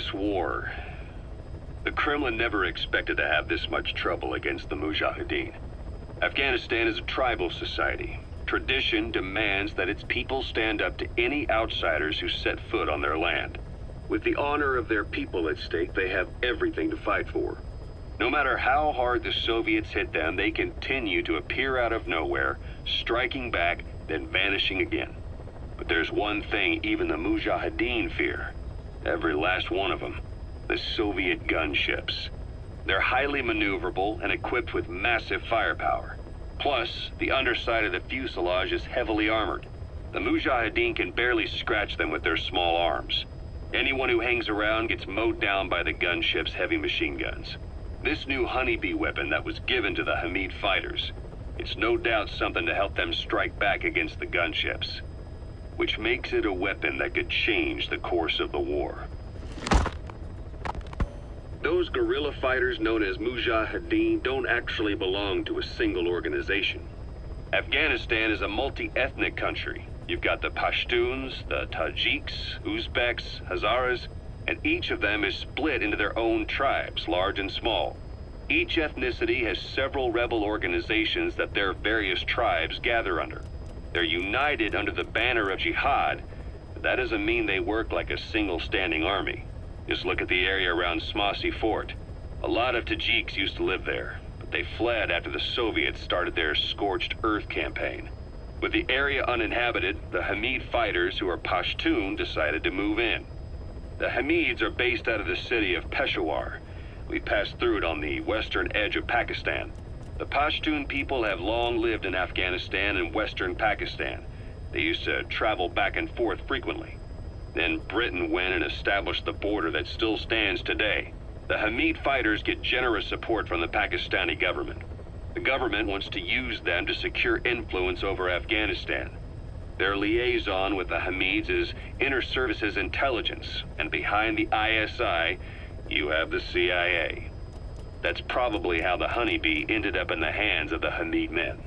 this war, the Kremlin never expected to have this much trouble against the Mujahideen. Afghanistan is a tribal society. Tradition demands that its people stand up to any outsiders who set foot on their land. With the honor of their people at stake, they have everything to fight for. No matter how hard the Soviets hit them, they continue to appear out of nowhere, striking back, then vanishing again. But there's one thing even the Mujahideen fear. Every last one of them. The Soviet gunships. They're highly maneuverable and equipped with massive firepower. Plus, the underside of the fuselage is heavily armored. The Mujahideen can barely scratch them with their small arms. Anyone who hangs around gets mowed down by the gunship's heavy machine guns. This new honeybee weapon that was given to the Hamid fighters, it's no doubt something to help them strike back against the gunships, which makes it a weapon that could change the course of the war. Those guerrilla fighters known as Mujahideen don't actually belong to a single organization. Afghanistan is a multi-ethnic country. You've got the Pashtuns, the Tajiks, Uzbeks, Hazaras, and each of them is split into their own tribes, large and small. Each ethnicity has several rebel organizations that their various tribes gather under. They're united under the banner of jihad, but that doesn't mean they work like a single standing army. Just look at the area around Smasy Fort. A lot of Tajiks used to live there, but they fled after the Soviets started their Scorched Earth campaign. With the area uninhabited, the Hamid fighters, who are Pashtun, decided to move in. The Hamids are based out of the city of Peshawar. We passed through it on the western edge of Pakistan. The Pashtun people have long lived in Afghanistan and western Pakistan. They used to travel back and forth frequently. Then Britain went and established the border that still stands today. The Hamid fighters get generous support from the Pakistani government. The government wants to use them to secure influence over Afghanistan. Their liaison with the Hamids is Inter-Services Intelligence, and behind the ISI, you have the CIA. That's probably how the honeybee ended up in the hands of the Hamid men.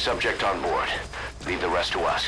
Subject on board. Leave the rest to us.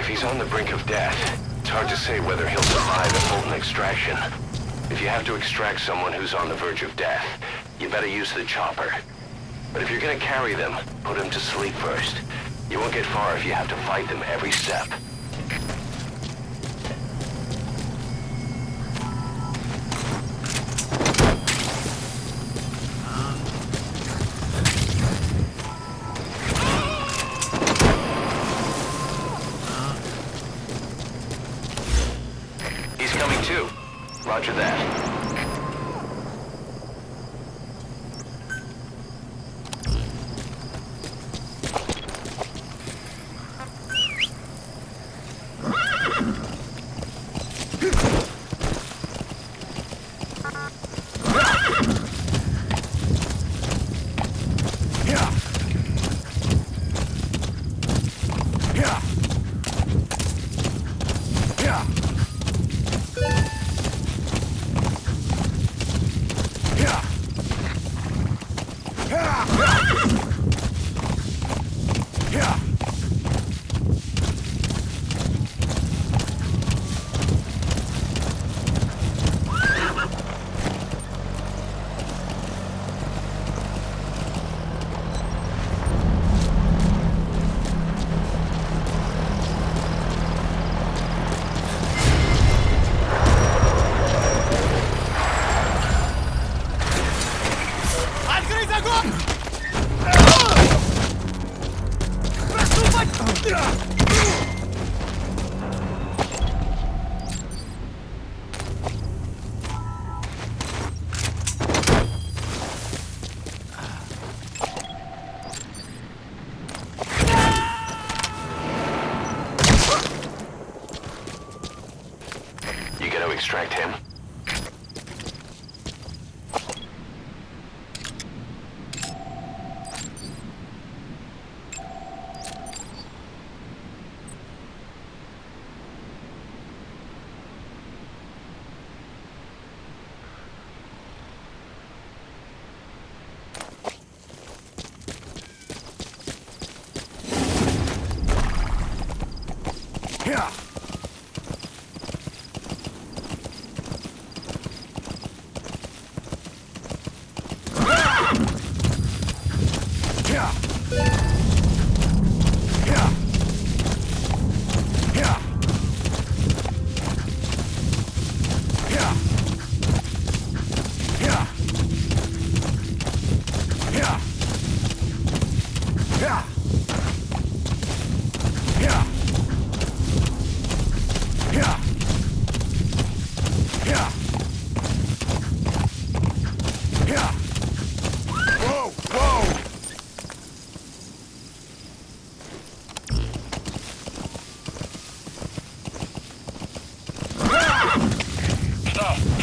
He's on the brink of death. It's hard to say whether he'll survive a Fulton extraction. If you have to extract someone who's on the verge of death, you better use the chopper. But if you're gonna carry them, put them to sleep first. You won't get far if you have to fight them every step. Roger that. You gonna extract him?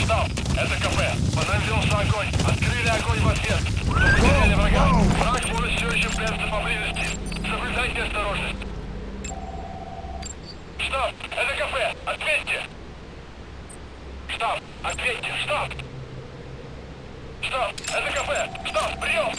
Штаб, это кафе. Понадеялся огонь. Открыли огонь в ответ. Потеряли врага. Враг может все еще прятаться поблизости. Соблюдайте осторожность. Штаб, это кафе. Ответьте. Штаб, ответьте. Штаб. Штаб, это кафе. Штаб, прием.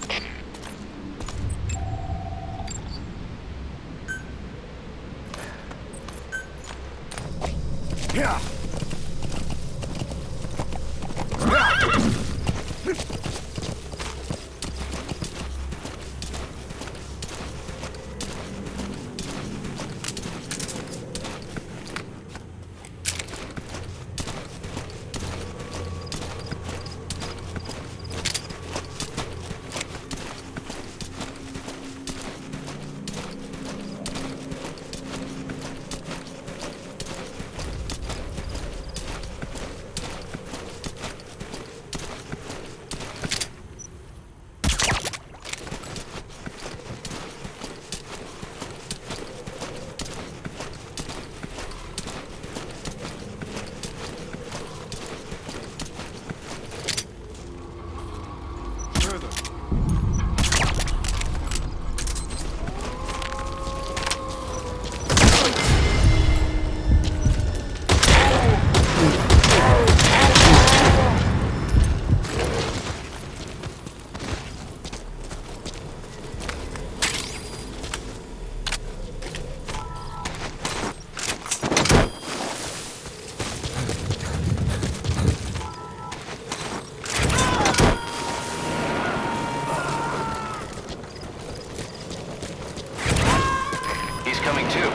Coming too.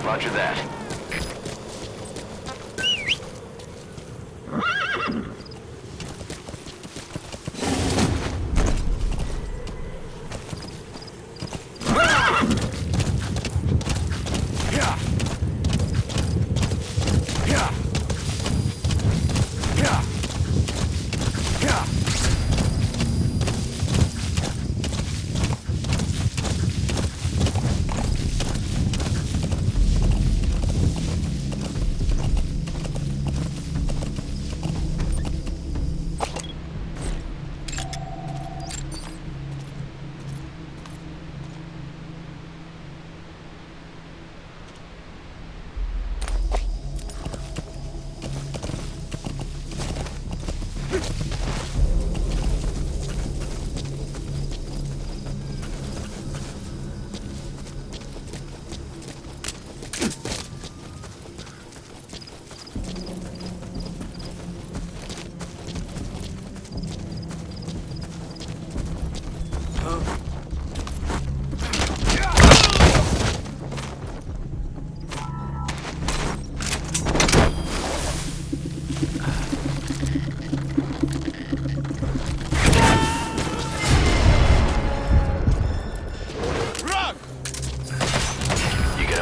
Roger that.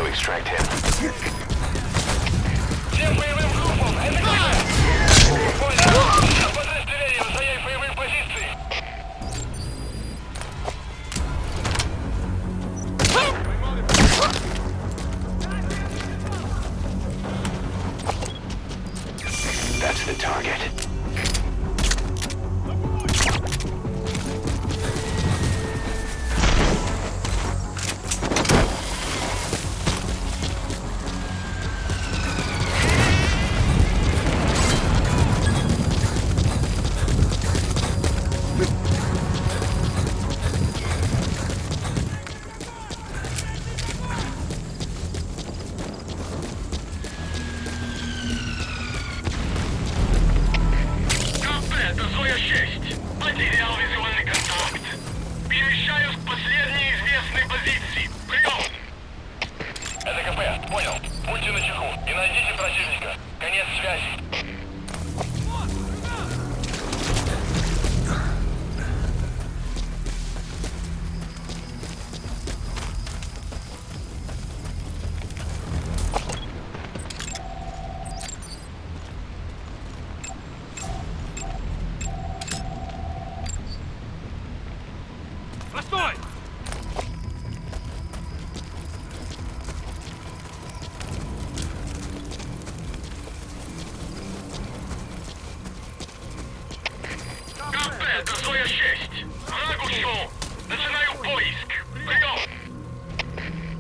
Extract him. Всем боевым группам, это кафе. Понял. Подразделение, занять боевые позиции. That's the target.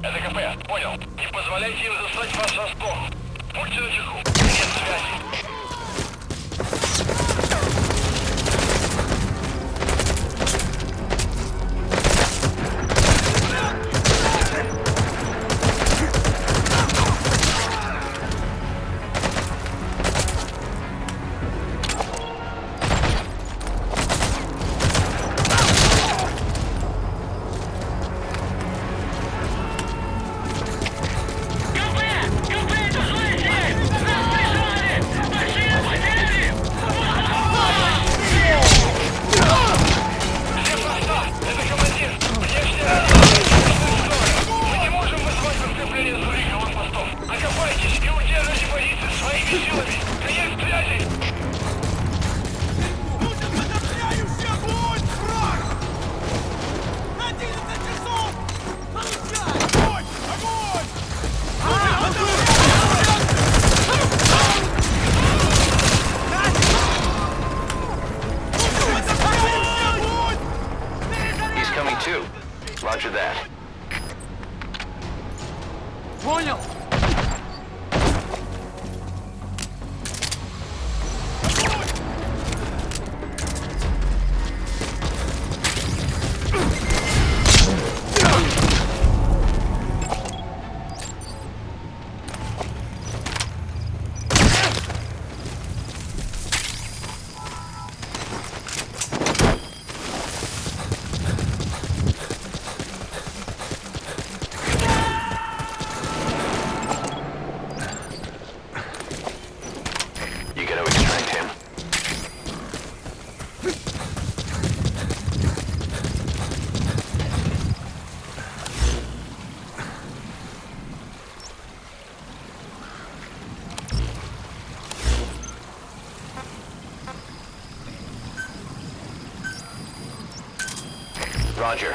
Это КП, понял. Не позволяйте им застать вас врасплох. Будьте начеку. Нет связи. Roger that. Понял. Roger.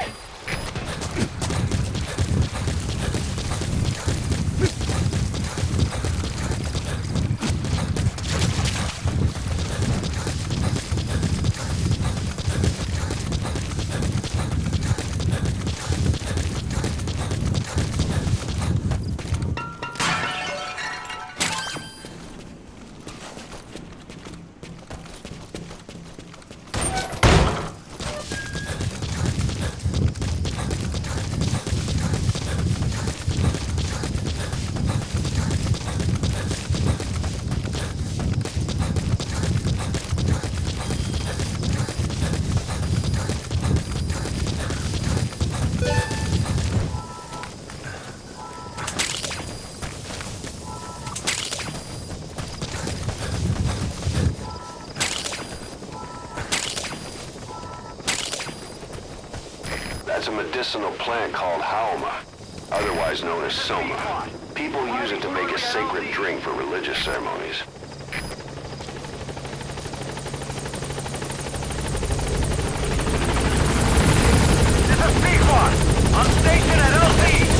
That's a medicinal plant called Haoma, otherwise known as Soma. People use it to make a sacred drink for religious ceremonies. This is Pequod! On station at LZ!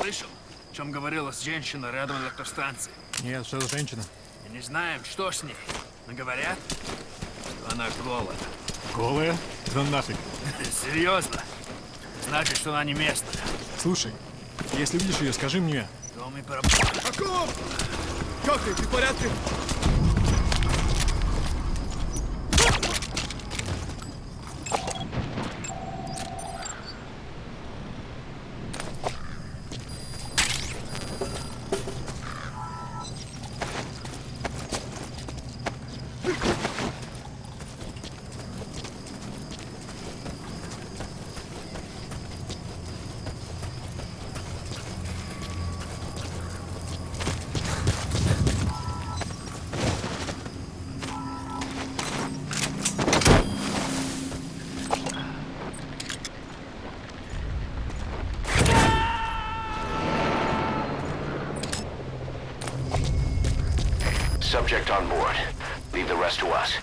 Слышал, о чем говорила женщина рядом электростанции? Нет, что за женщина? И не знаем, что с ней. Но говорят, что она голая. Голая? Да нафиг. Серьезно? Значит, что она не местная. Слушай, если видишь ее, скажи мне. Дом и пропал. Акоп! Как ты? Ты в порядке? Subject on board. Leave the rest to us.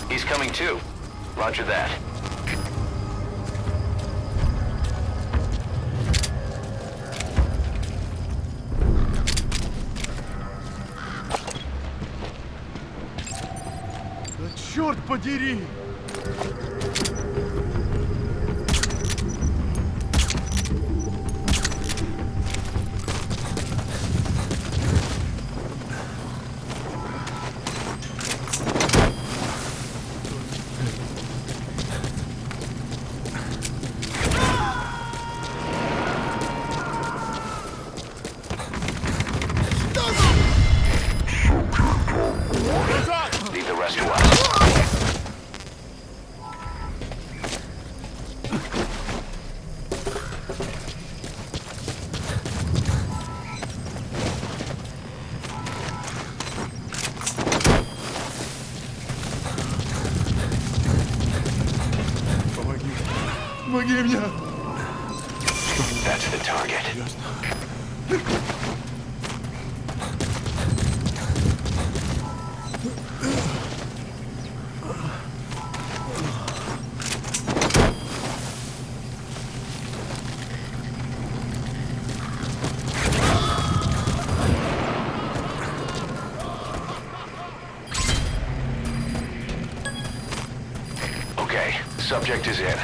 He's coming too. Roger that. Да черт подери! Leave the rest to us. Помоги. Помоги мне! That's the target. Okay, subject is in.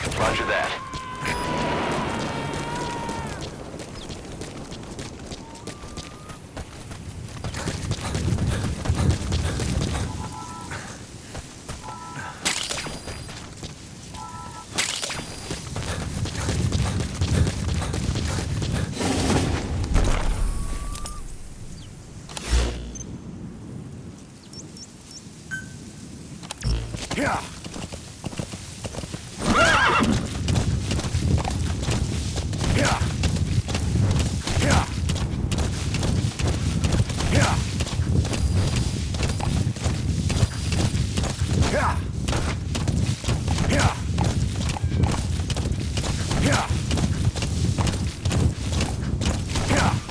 Roger that. Yeah. Yeah. Yeah. Yeah. Yeah. Yeah. Yeah.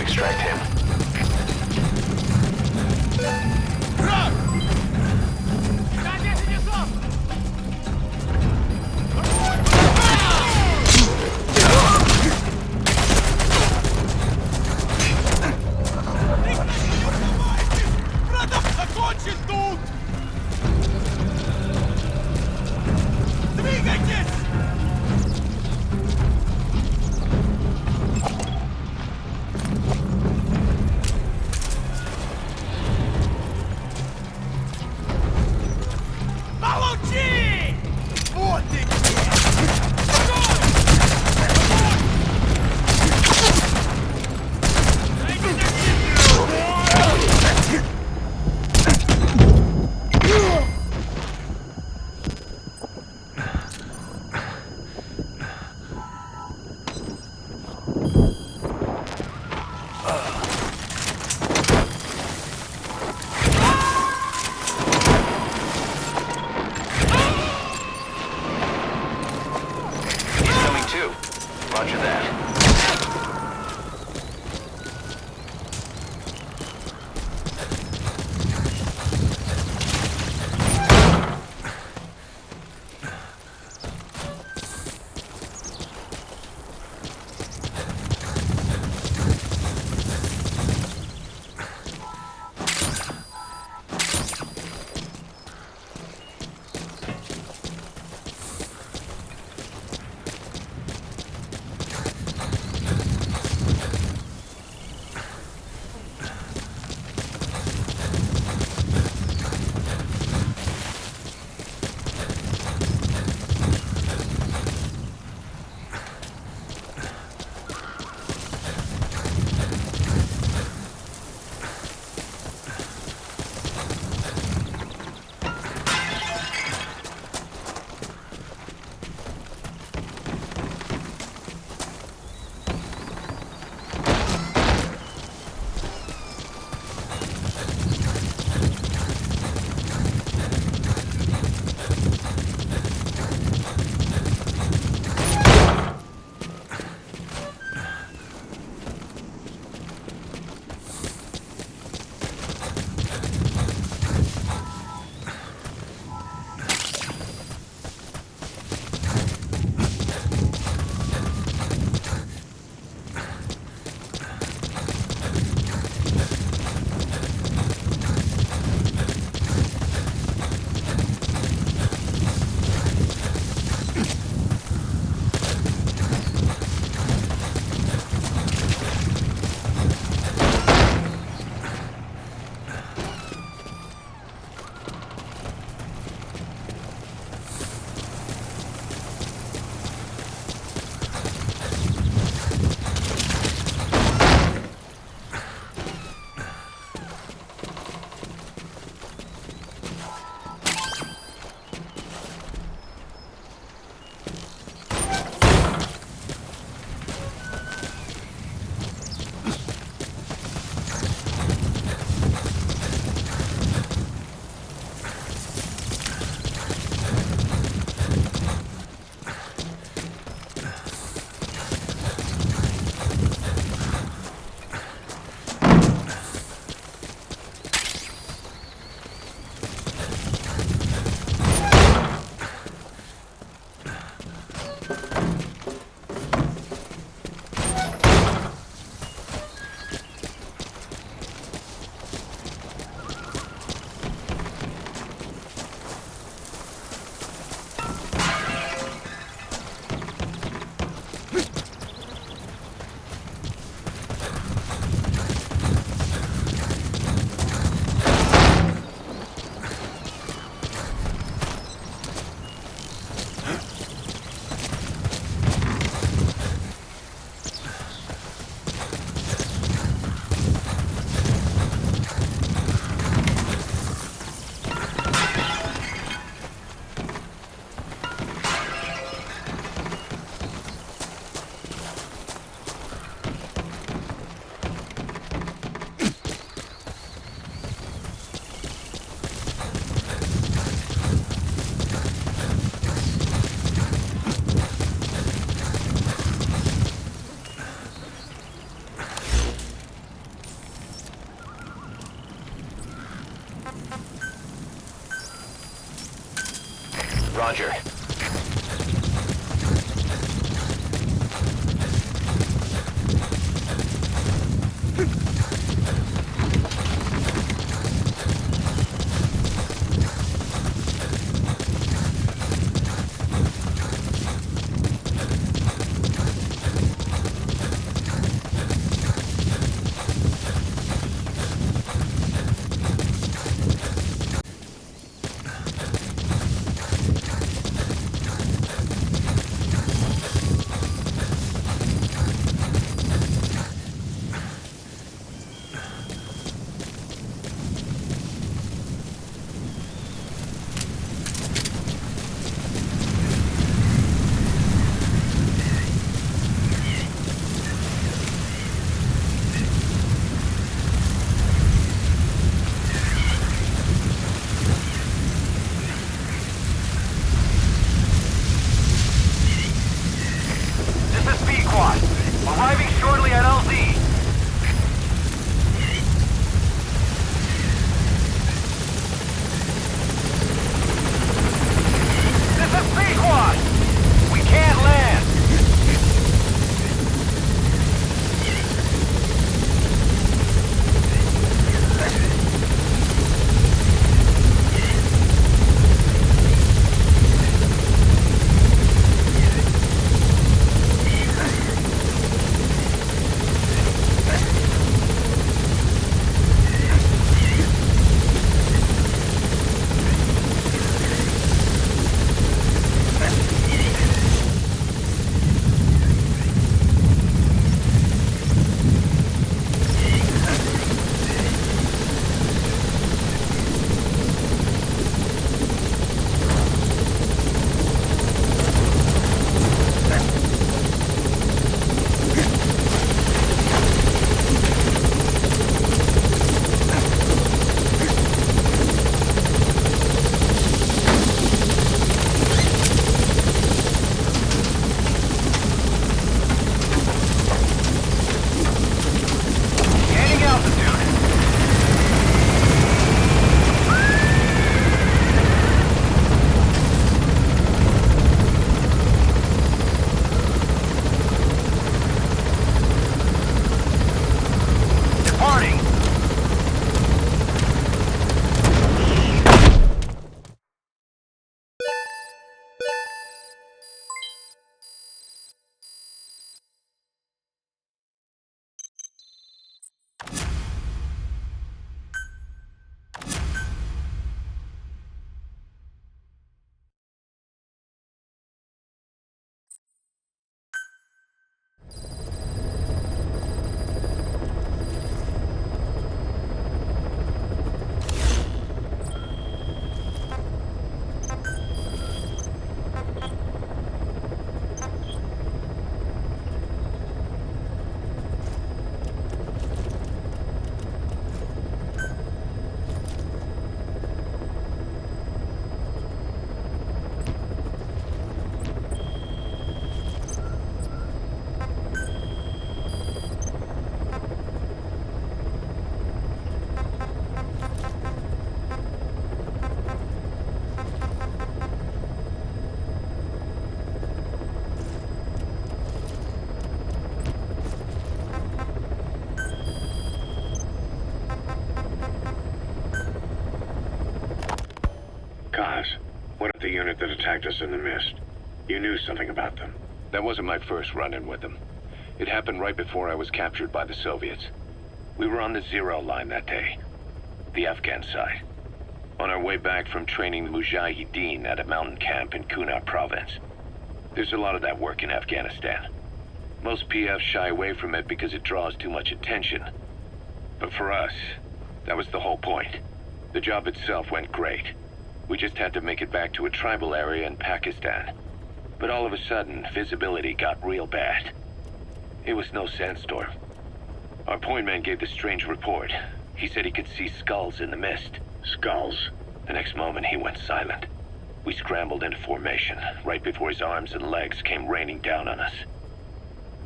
extract him. Roger. Arriving shortly at LZ. This is Pequod! We can't land! What of the unit that attacked us in the mist? You knew something about them. That wasn't my first run-in with them. It happened right before I was captured by the Soviets. We were on the Zero line that day, the Afghan side, on our way back from training the Mujahideen at a mountain camp in Kunar province. There's a lot of that work in Afghanistan. Most PFs shy away from it because it draws too much attention. But for us, that was the whole point. The job itself went great. We just had to make it back to a tribal area in Pakistan. But all of a sudden, visibility got real bad. It was no sandstorm. Our point man gave this strange report. He said he could see skulls in the mist. Skulls? The next moment, he went silent. We scrambled into formation, right before his arms and legs came raining down on us.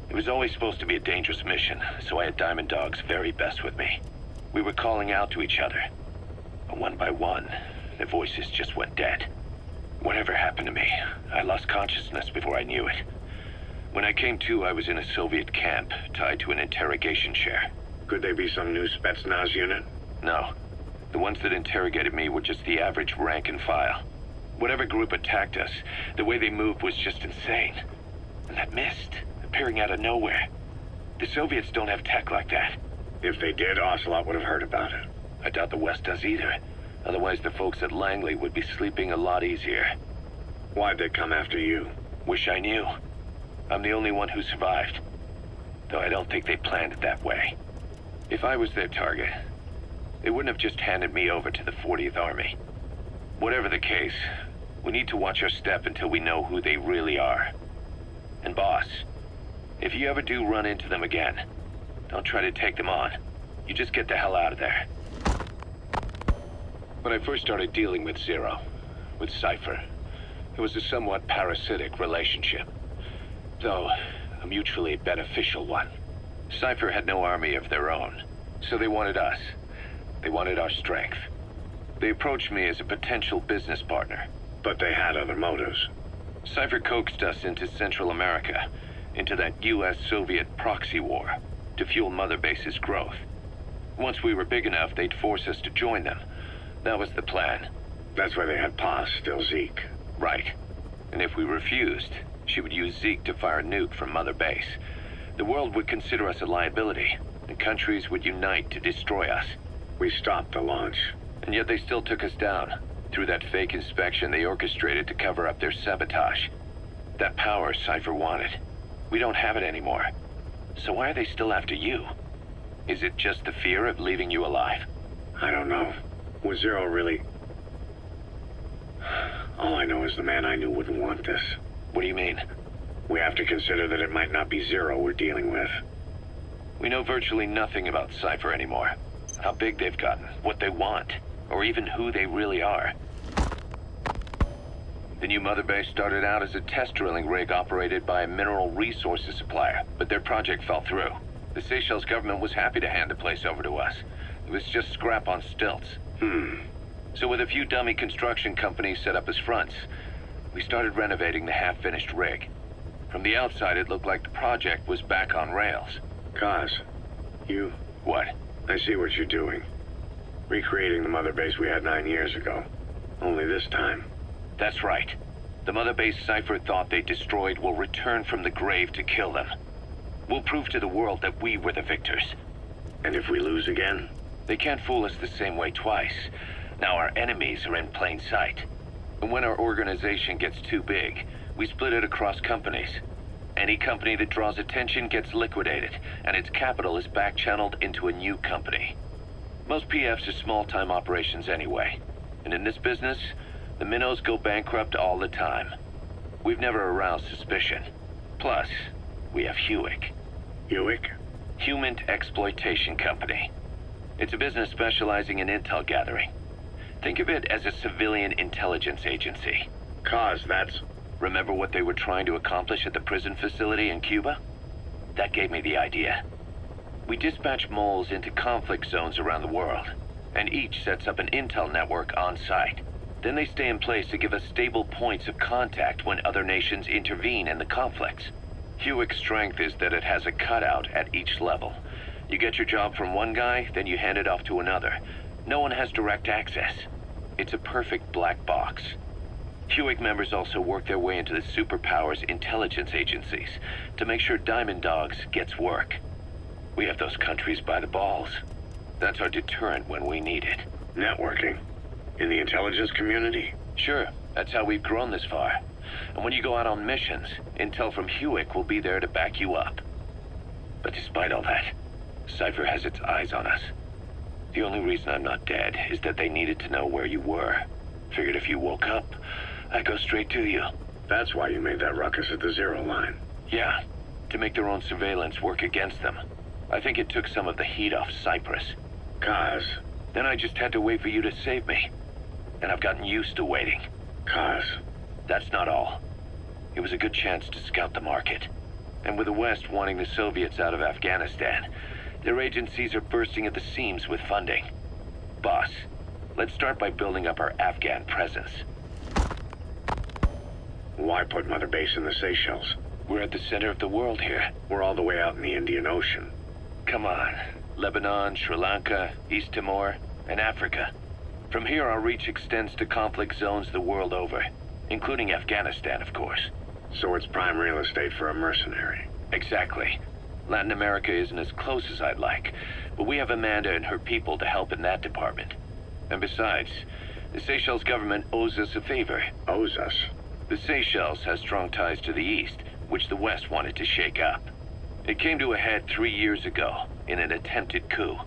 It was always supposed to be a dangerous mission, so I had Diamond Dog's very best with me. We were calling out to each other. But one by one, their voices just went dead. Whatever happened to me? I lost consciousness before I knew it. When I came to, I was in a Soviet camp, tied to an interrogation chair. Could they be some new Spetsnaz unit? No. The ones that interrogated me were just the average rank and file. Whatever group attacked us, the way they moved was just insane. And that mist, appearing out of nowhere. The Soviets don't have tech like that. If they did, Ocelot would have heard about it. I doubt the West does either. Otherwise, the folks at Langley would be sleeping a lot easier. Why'd they come after you? Wish I knew. I'm the only one who survived. Though I don't think they planned it that way. If I was their target, they wouldn't have just handed me over to the 40th Army. Whatever the case, we need to watch our step until we know who they really are. And boss, if you ever do run into them again, don't try to take them on. You just get the hell out of there. When I first started dealing with Zero, with Cypher, it was a somewhat parasitic relationship. Though, a mutually beneficial one. Cypher had no army of their own, so they wanted us. They wanted our strength. They approached me as a potential business partner. But they had other motives. Cypher coaxed us into Central America, into that US-Soviet proxy war, to fuel Mother Base's growth. Once we were big enough, they'd force us to join them. That was the plan. That's why they had Paz, still Zeke. Right. And if we refused, she would use Zeke to fire a nuke from Mother Base. The world would consider us a liability, and countries would unite to destroy us. We stopped the launch. And yet they still took us down, through that fake inspection they orchestrated to cover up their sabotage. That power Cypher wanted. We don't have it anymore. So why are they still after you? Is it just the fear of leaving you alive? I don't know. Was Zero really... All I know is the man I knew wouldn't want this. What do you mean? We have to consider that it might not be Zero we're dealing with. We know virtually nothing about Cypher anymore. How big they've gotten, what they want, or even who they really are. The new Mother Base started out as a test drilling rig operated by a mineral resources supplier, but their project fell through. The Seychelles government was happy to hand the place over to us. It was just scrap on stilts. So with a few dummy construction companies set up as fronts, we started renovating the half-finished rig. From the outside, it looked like the project was back on rails. Kaz, you... What? I see what you're doing. Recreating the Mother Base we had 9 years ago. Only this time. That's right. The Mother Base Cypher thought they destroyed will return from the grave to kill them. We'll prove to the world that we were the victors. And if we lose again? They can't fool us the same way twice. Now our enemies are in plain sight. And when our organization gets too big, we split it across companies. Any company that draws attention gets liquidated, and its capital is back-channeled into a new company. Most PFs are small-time operations anyway. And in this business, the minnows go bankrupt all the time. We've never aroused suspicion. Plus, we have Hewick. Hewick? Human Exploitation Company. It's a business specializing in intel gathering. Think of it as a civilian intelligence agency. Kaz, that's... Remember what they were trying to accomplish at the prison facility in Cuba? That gave me the idea. We dispatch moles into conflict zones around the world, and each sets up an intel network on site. Then they stay in place to give us stable points of contact when other nations intervene in the conflicts. Hewick's strength is that it has a cutout at each level. You get your job from one guy, then you hand it off to another. No one has direct access. It's a perfect black box. Hewick members also work their way into the superpowers intelligence agencies to make sure Diamond Dogs gets work. We have those countries by the balls. That's our deterrent when we need it. Networking? In the intelligence community? Sure, that's how we've grown this far. And when you go out on missions, intel from Hewick will be there to back you up. But despite all that, Cypher has its eyes on us. The only reason I'm not dead is that they needed to know where you were. Figured if you woke up, I'd go straight to you. That's why you made that ruckus at the Zero line. Yeah, to make their own surveillance work against them. I think it took some of the heat off Cyprus. Kaz. Then I just had to wait for you to save me. And I've gotten used to waiting. Kaz. That's not all. It was a good chance to scout the market. And with the West wanting the Soviets out of Afghanistan, their agencies are bursting at the seams with funding. Boss, let's start by building up our Afghan presence. Why put Mother Base in the Seychelles? We're at the center of the world here. We're all the way out in the Indian Ocean. Come on. Lebanon, Sri Lanka, East Timor, and Africa. From here, our reach extends to conflict zones the world over, including Afghanistan, of course. So it's prime real estate for a mercenary. Exactly. Latin America isn't as close as I'd like, but we have Amanda and her people to help in that department. And besides, the Seychelles government owes us a favor. Owes us. The Seychelles has strong ties to the east, which the West wanted to shake up. It came to a head 3 years ago in an attempted coup.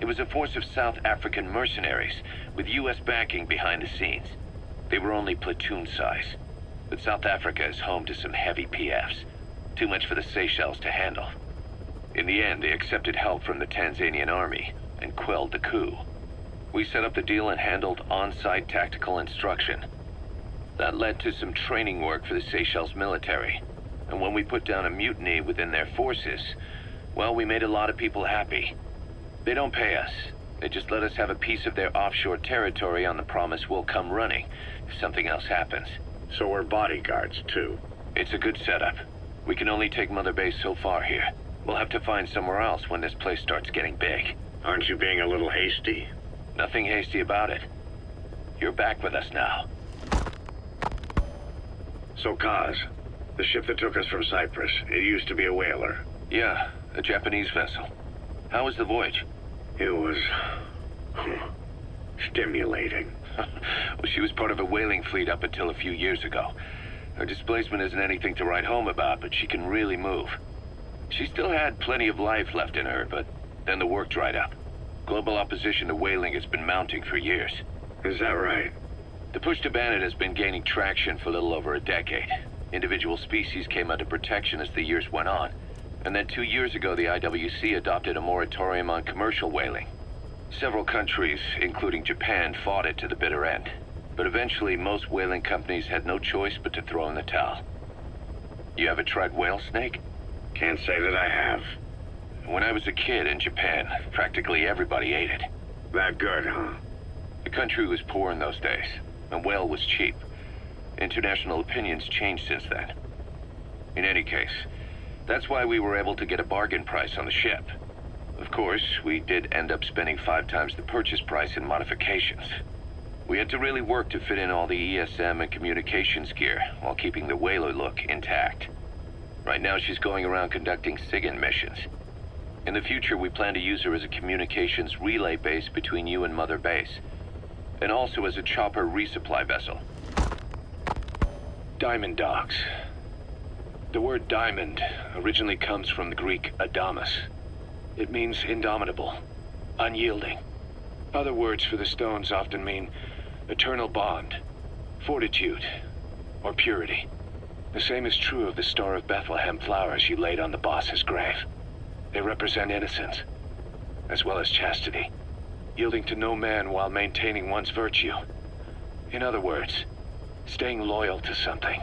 It was a force of South African mercenaries with U.S. backing behind the scenes. They were only platoon size, but South Africa is home to some heavy PFs. Too much for the Seychelles to handle. In the end, they accepted help from the Tanzanian army and quelled the coup. We set up the deal and handled on-site tactical instruction. That led to some training work for the Seychelles military. And when we put down a mutiny within their forces, well, we made a lot of people happy. They don't pay us. They just let us have a piece of their offshore territory on the promise we'll come running if something else happens. So we're bodyguards, too. It's a good setup. We can only take Mother Base so far here. We'll have to find somewhere else when this place starts getting big. Aren't you being a little hasty? Nothing hasty about it. You're back with us now. So, Kaz, the ship that took us from Cyprus, it used to be a whaler. Yeah, a Japanese vessel. How was the voyage? It was... stimulating. Well, she was part of a whaling fleet up until a few years ago. Her displacement isn't anything to write home about, but she can really move. She still had plenty of life left in her, but then the work dried up. Global opposition to whaling has been mounting for years. Is that right? The push to ban it has been gaining traction for a little over a decade. Individual species came under protection as the years went on. And then 2 years ago, the IWC adopted a moratorium on commercial whaling. Several countries, including Japan, fought it to the bitter end. But eventually, most whaling companies had no choice but to throw in the towel. You ever tried whale snake? Can't say that I have. When I was a kid in Japan, practically everybody ate it. That good, huh? The country was poor in those days, and whale was cheap. International opinions changed since then. In any case, that's why we were able to get a bargain price on the ship. Of course, we did end up spending 5 times the purchase price in modifications. We had to really work to fit in all the ESM and communications gear while keeping the whaler look intact. Right now, she's going around conducting SIGINT missions. In the future, we plan to use her as a communications relay base between you and Mother Base, and also as a chopper resupply vessel. Diamond Dogs. The word diamond originally comes from the Greek adamas. It means indomitable, unyielding. Other words for the stones often mean eternal bond, fortitude, or purity. The same is true of the Star of Bethlehem flowers you laid on the boss's grave. They represent innocence, as well as chastity, yielding to no man while maintaining one's virtue. In other words, staying loyal to something.